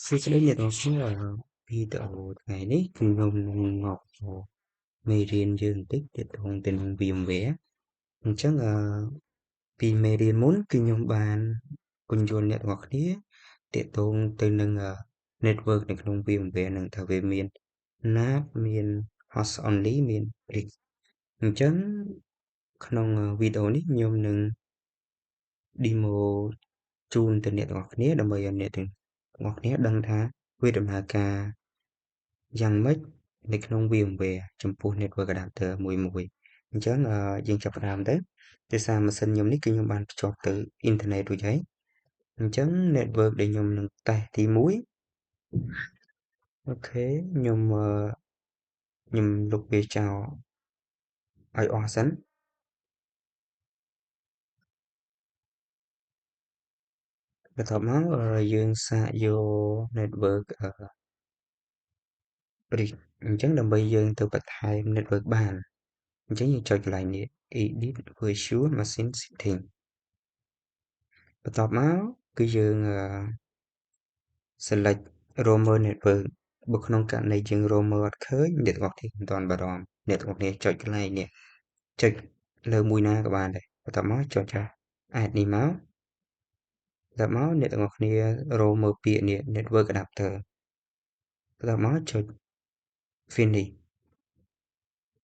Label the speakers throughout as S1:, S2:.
S1: សួស្តីអ្នកទាំងអស់គ្នាវីដេអូថ្ងៃនេះខ្ញុំនឹងមកមេរៀនយើងបន្តិចទាក់ទងទៅនឹង VMware អញ្ចឹងពីមេរៀនមុនគឺខ្ញុំបានពន្យល់អ្នកទាំងអស់គ្នាទាក់ទងទៅនឹងnetwork នៅក្នុង VMware នឹងថាវាមាន NAT មាន host only មាន brick អញ្ចឹងក្នុងវីដេអូនេះខ្ញុំនឹង demo ជូនទៅអ្នកទាំងអស់គ្នាដើម្បីឲ្យអ្នកទាំងអស់គ្នាដឹងថាវាដំណើរការយ៉ាងម៉េចនៅក្នុង VMware ចំពោះ network adapter មួយៗអញ្ចឹងយើងចាប់ផ្ដើមទៅដោយសារម៉ាស៊ីនខ្ញុំនេះគឺខ្ញុំបានភ្ជាប់ទៅអ៊ីនធឺណិតរួចហើយអញ្ចឹង network ដែលខ្ញុំនឹងតេស្តទី1អូខេខ្ញុំលុបវាចោលឲ្យអស់សិនបន្ទាប់មកយើងសាកយក network bridge អញ្ចឹងដើម្បីយើងទៅបន្ថែម network បានអញ្ចឹងយើងចុចកន្លែងនេះ edit virtual machine setting បន្ទាប់មកគឺយើងselect roamer network បើក្នុងករណីយើង roamer អត់ឃើញអ្នកទាំងអស់គ្នាមិនទាន់បារម្ភអ្នកទាំងអស់គ្នាចុចកន្លែងនេះចុចលើមួយណាក៏បានដែរបន្ទាប់មកចុចadd នេះមកបន្ទាប់មកអ្នកទាំងអស់គ្នារកមើលពាក្យនេះ network adapter បន្ទាប់មកចុច finish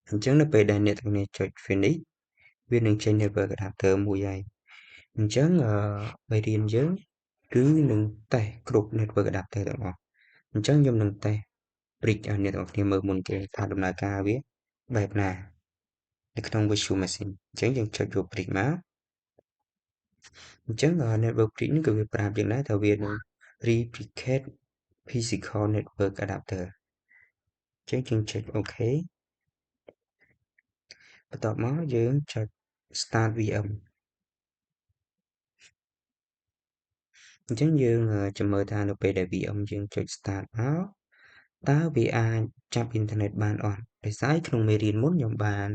S1: អញ្ចឹងនៅពេលដែលអ្នកទាំងគ្នាចុច finish វានឹងចេញ network adapter មួយហើយអញ្ចឹងមេរៀនយើងគឺនឹងតេស្តគ្រប់ network adapter ទាំងអស់អញ្ចឹងខ្ញុំនឹងតេស្ត bridge ឲ្យអ្នកទាំងអស់គ្នាមើលមុនគេថាដំណើរការវាបែបណានៅក្នុង virtual machine អញ្ចឹងយើងចុចយក bridge មកអញ្ចឹង network bridge នេះគឺវាប្រាប់យើងដែរថាវានឹង replicate physical network adapter អញ្ចឹងយើងចុច OK បន្ទាប់មកយើងចុច start VM អញ្ចឹងយើងចាំមើលថានៅពេលដែល VM យើងចុច start មកតើវាអាចចាប់អ៊ីនធឺណិតបានអត់ដោយសារក្នុងមេរៀនមុនខ្ញុំបាន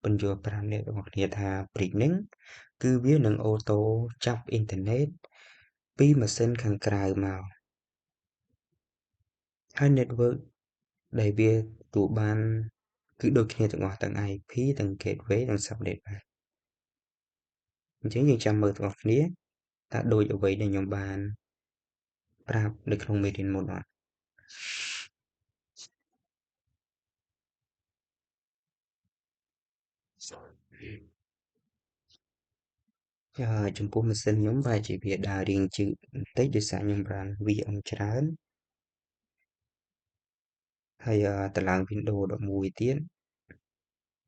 S1: បញ្យល់ប្រាប់អ្នកទាំងអស់គ្នាថា bridge ហ្នឹងគឺវានឹងអូតូចាប់អ៊ីនធឺណិតពីម៉ាស៊ីនខាងក្រៅមកហើយ network ដែលវាទទួលបានគឺដូចគ្នាទាំងអស់ទាំង IP ទាំង gateway ទាំង subnet បាទអញ្ចឹងយើងចាំមើលទាំងអស់គ្នាថាដូចអ្វីដែលខ្ញុំបានប្រាប់នៅក្នុងមេរៀនមុនអត់ចំពោះម៉ាស៊ីនខ្ញុំប្រហែលជាវាដើររៀងជឺតបន្តិចដោយសារខ្ញុំបាន VM ច្រើនហើយតម្លើង Windows 11ទៀត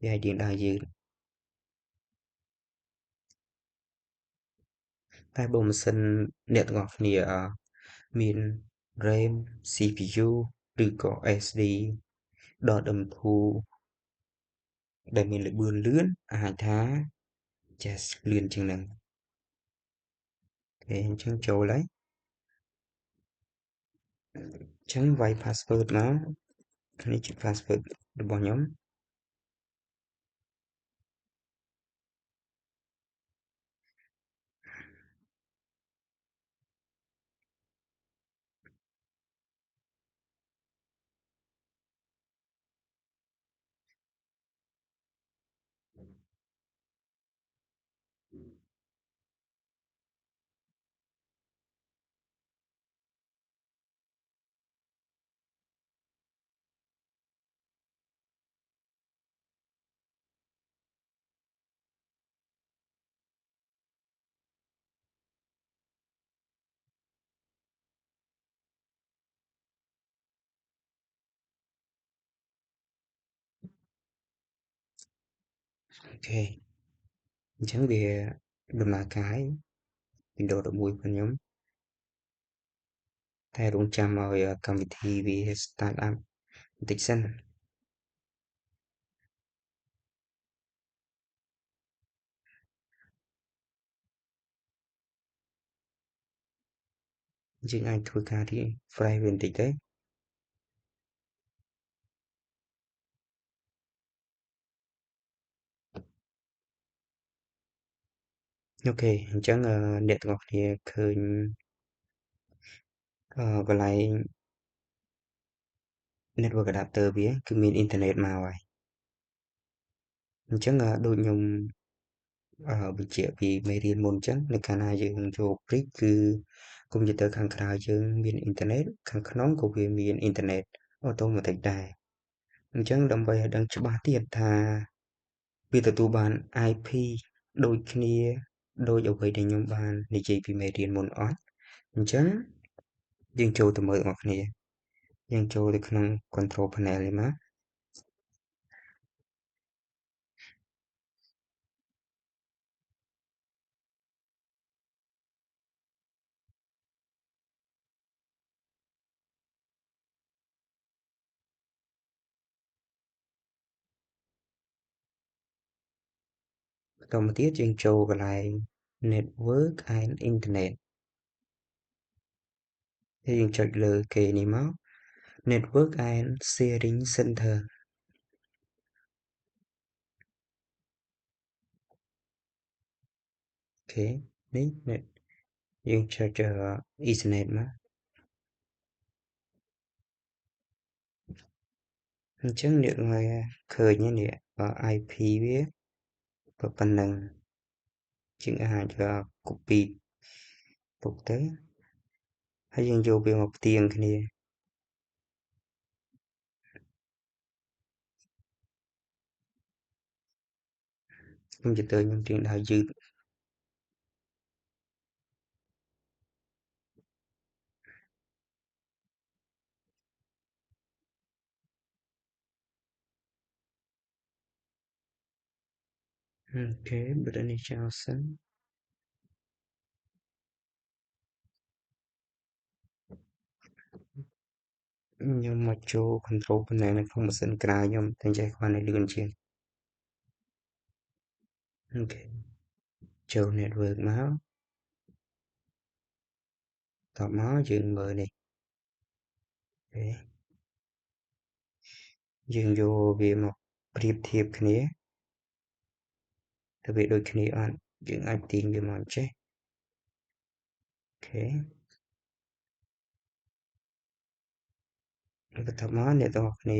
S1: វាឲ្យរៀងដើរយឺតតែបើម៉ាស៊ីនអ្នកទាំងអស់គ្នាមាន RAM CPU ឬក៏ SD .m2 ដែលមានល្បឿនលឿនអាចថា just លឿនជាងនឹងអញ្ចឹងចូលហើយអញ្ចឹងវាយ password មកនេះជា password របស់ខ្ញុំអូខេអញ្ចឹងវាដំណើរការ Windows 11របស់ខ្ញុំតែរងចាំឲ្យកម្មវិធីវា start up បន្តិចសិនយើងអាចធ្វើការ refresh វាបន្តិចទៅអូខេអញ្ចឹងអ្នកទាំងអស់គ្នាឃើញ កន្លែង network adapter វាគឺមានអ៊ីនធឺណិតមកហើយអញ្ចឹងដូចខ្ញុំបញ្ជាក់ពីមេរៀនមុនអញ្ចឹងនៅកាលណាយើងយក brick គឺកុំព្យូទ័រខាងក្រៅយើងមានអ៊ីនធឺណិតខាងក្នុងក៏វាមានអ៊ីនធឺណិតអូតូម៉ាទិកដែរអញ្ចឹងដើម្បីឲ្យដឹងច្បាស់ទៀតថាវាទទួលបាន IP ដូចគ្នាដូចអ្វីដែលខ្ញុំបាននិយាយពីមេរៀនមុនអត់អញ្ចឹងយើងចូលទៅមើលបងប្អូនគ្នាយើងចូលទៅក្នុង control panel នេះមកបន្តមកទៀតយើងចូលកន្លែង network and internet ហើយយើងចុចលើគេនេះមក network and sharing center អូខេនេះ net យើងចុចEthernet មកអញ្ចឹងអ្នកឲ្យឃើញនេះIP វាប៉ុណ្ណឹងជាងអាចcopy ទុកទៅហើយយើងយកវាមកផ្ទៀងគ្នាកុំព្យូទ័រខ្ញុំទៀងដើរយឺតអូខេបើនេះចោលសិនខ្ញុំមកចូល control panel នៅក្នុងម៉ាស៊ីនក្រៅខ្ញុំតែចេះខ្វះនៅលឿនជាងអូខេចូល network មកតបមកយើងមើលនេះអូខេយើងយកវាមកប្រៀបធៀបគ្នាទៅវាដូចគ្នាអត់យើងអាចទាញវាមកចេះអូខេបន្ទាប់មកអ្នកទាំងអស់គ្នា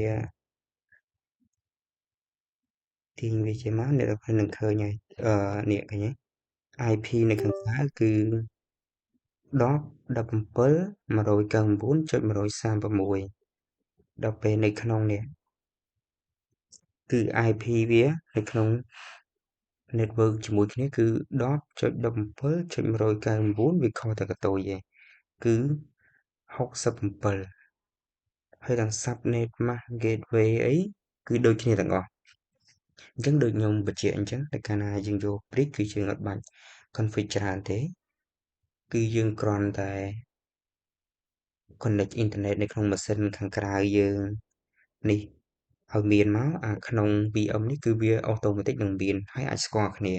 S1: ទាញវាចេញមកអ្នកទាំងអស់គ្នានឹងឃើញហើយនេះឃើញទេ IP នៅខាងក្រៅគឺ10.17.199.136ដល់ពេលនៅក្នុងនេះគឺ IP វានៅក្នុង network ជាមួយគ្នាគឺ10.17.199វាខុសតែកតុយឯងគឺ67ហើយទាំង subnet mask gateway អីគឺដូចគ្នាទាំងអស់អញ្ចឹងដូចខ្ញុំបញ្ជាក់អញ្ចឹងតែកាលណាយើងយក brick គឺយើងអត់បាច់ config ច្រើនទេគឺយើងគ្រាន់តែ connect អ៊ីនធឺណិតនៅក្នុងម៉ាស៊ីនខាងក្រៅយើងនេះឲ្យមានមកក្នុង VM នេះគឺវាអូតូម៉ាទិកនឹងមានហើយអាចស្គាល់គ្នា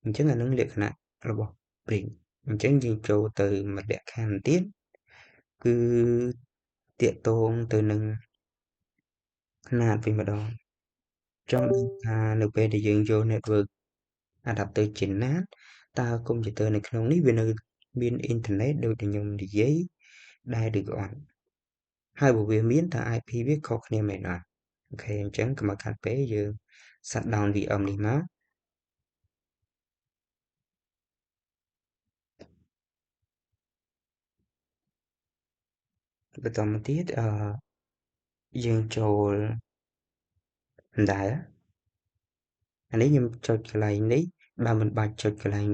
S1: អញ្ចឹងអានឹងលក្ខណៈរបស់ Brink អញ្ចឹងយើងចូលទៅមួយលក្ខខណ្ឌទៀតគឺតាកតងទៅនឹងຂະຫນາດវិញម្ដងចង់ដឹងថានៅពេលដែលយើងយក network adapter ជាណាតតើកុំព្យូទ័រនៅក្នុងនេះវានៅមានអ៊ីនធឺណិតដូចដែលខ្ញុំនិយាយដែរឬក៏អត់ហើយបើវាមានតើ IP វាខុសគ្នាមែនអត់អូខេអញ្ចឹងកុំឲ្យខាត់ពេលយើង shut down VM នេះមកបន្តមកទៀតយើងចូលអណ្ដើកអានេះខ្ញុំចុចកន្លែងនេះបើមិនបាច់ចុចកន្លែង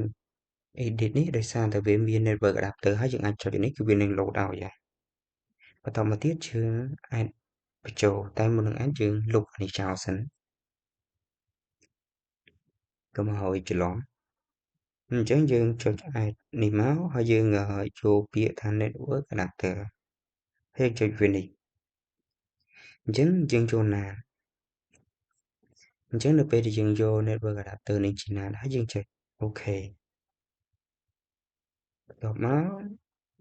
S1: edit នេះដោយសារតែវាមាន network adapter ហើយយើងអាចចុចនេះគឺវានឹង load ឲ្យហើយបន្តមកទៀតយើងអាចបញ្ចូលតែមុននឹងអាចយើងលុបអានេះចោលសិនកុំឲ្យច្រឡំអញ្ចឹងយើងចុច add នេះមកហើយយើងចូលពាក្យថា network adapter ហើយចុចវានេះអញ្ចឹងយើងចូលណាអញ្ចឹងនៅពេលដែលយើងយក network adapter នេះជាណាហើយយើងចុចអូខេបន្ទាប់មក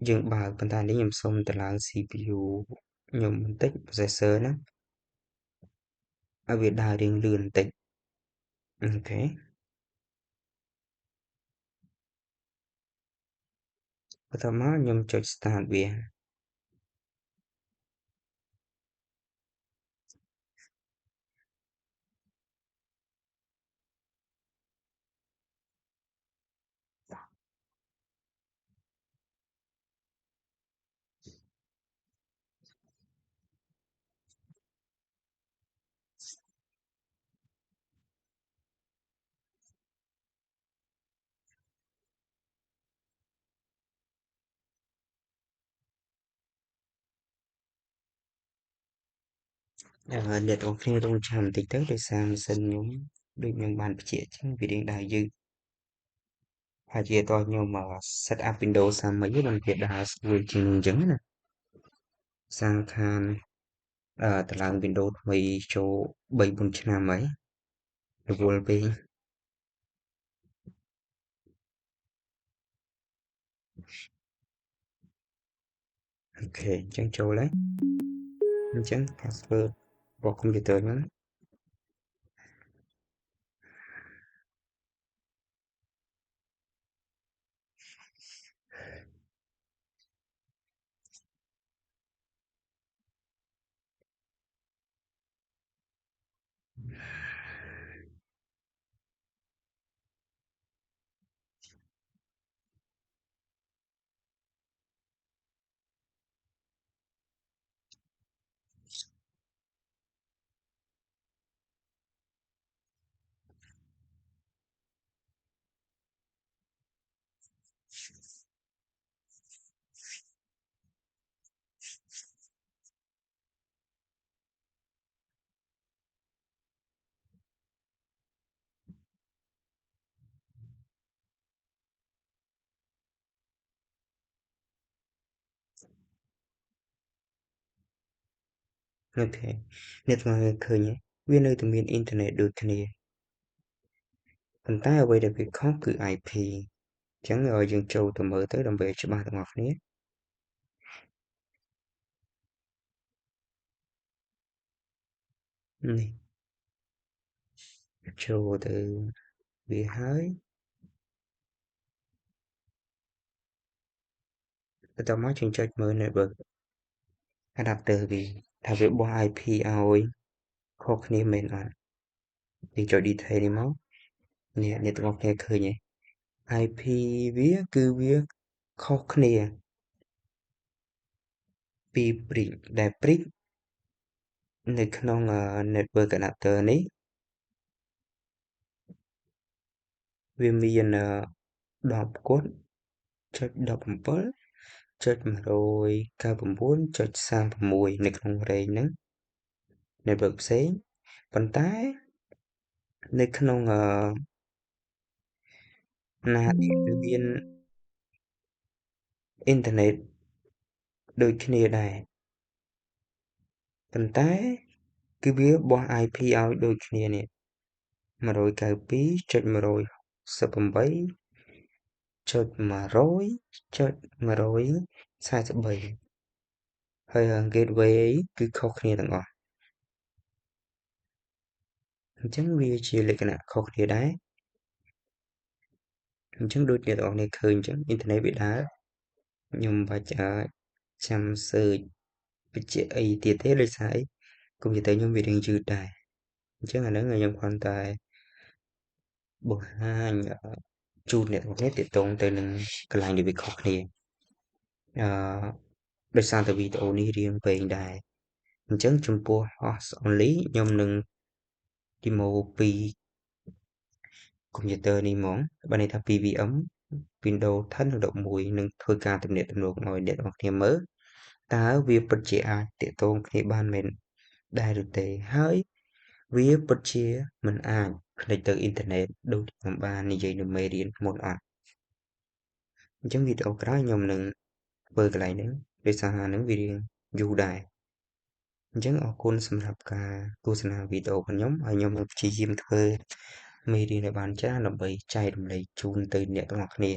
S1: យើងបើកប៉ុន្តែនេះខ្ញុំសុំតម្លើង CPU ខ្ញុំបន្តិច processor ណាឲ្យវាដើររៀងលឿនបន្តិចអូខេប បន្ទាប់មកខ្ញុំចុច start វាអ្នកទាំងគ្នារងចាំបន្តិចទៅដោយសារម៉ាស៊ីនខ្ញុំដូចខ្ញុំបានបញ្ជាក់អញ្ចឹងវារៀងដើរយឺតហើយជាតោះខ្ញុំ set up Windows សាមិញមិនវាដើរស្រួលជាងអញ្ចឹងណាសាងខានតម្លើង Windows ថ្មីចូល3-4ឆ្នាំហើយរវល់ពេកអូខេអញ្ចឹងចូលហើយអញ្ចឹង password របស់ computer ហ្នឹងអូខេអ្នកទាំងអស់ឃើញទេវានៅតែមានអ៊ីនធឺណិតដូចគ្នាប៉ុន្តែអ្វីដែលវាខុសគឺ IP អញ្ចឹងយើងចូលទៅមើលទៅដើម្បីឲ្យច្បាស់ទាំងអស់គ្នានេះចូលទៅវាហើយបន្ទាប់មកយើងចុចមើល network adapter វាថាវាបោះ IP ឲ្យខុសគ្នាមែនអត់យើងចុច detail នេះមកនេះអ្នកទាំងអស់គ្នាឃើញទេ IP វាគឺវាខុសគ្នាពី brick ដែល brick នៅក្នុង network adapter នេះវាមាន10គុណចុច17ចុច199.36នៅក្នុង range ហ្នឹង network ផ្សេងប៉ុន្តែនៅក្នុងណាទៀតវាមានអ៊ីនធឺណិតដូចគ្នាដែរប៉ុន្តែគឺវាបោះ IP ឲ្យដូចគ្នានេះ192.168ហើយ gateway គឺខុសគ្នាទាំងអស់អញ្ចឹងវាជាលក្ខណៈខុសគ្នាដែរអញ្ចឹងដូចអ្នកទាំងអស់គ្នាឃើញអញ្ចឹងអ៊ីនធឺណិតវាដើរខ្ញុំមិនបាច់ចាំ search បញ្ជាក់អីទៀតទេដោយសារអីកុំព្យូទ័រខ្ញុំវារៀងយឺតដែរអញ្ចឹងអាហ្នឹងខ្ញុំគ្រាន់តែបង្ហាញជូនអ្នកទាំងអស់គ្នាទាក់ទងទៅនឹងកន្លែងដែលវាខុសគ្នាអឺដោយសារតែវីដេអូនេះរៀងវែងដែរអញ្ចឹងចំពោះ host only ខ្ញុំនឹង demo ពីកុំព្យូទ័រនេះហ្មងបានន័យថាពី VM Windows 10 និង11នឹងធ្វើការទំនាក់ទំនងឲ្យអ្នកទាំងអស់គ្នាមើលតើវាពិតជាអាចទាក់ទងគ្នាបានមែនដែរឬទេហើយវាពិតជាមិនអាចភ្លេចទៅអ៊ីនធឺណិតដូចខ្ញុំបាននិយាយនៅមេរៀនមុនអត់អញ្ចឹងវីដេអូក្រោយខ្ញុំនឹងធ្វើកន្លែងហ្នឹងដោយសារហ្នឹងវារៀងយូរដែរអញ្ចឹងអរគុណសម្រាប់ការទស្សនាវីដេអូរបស់ខ្ញុំហើយខ្ញុំនឹងព្យាយាមធ្វើមេរៀនឲ្យបានច្រើនដើម្បីចែករំលែកជូនទៅអ្នកទាំងអស់គ្នា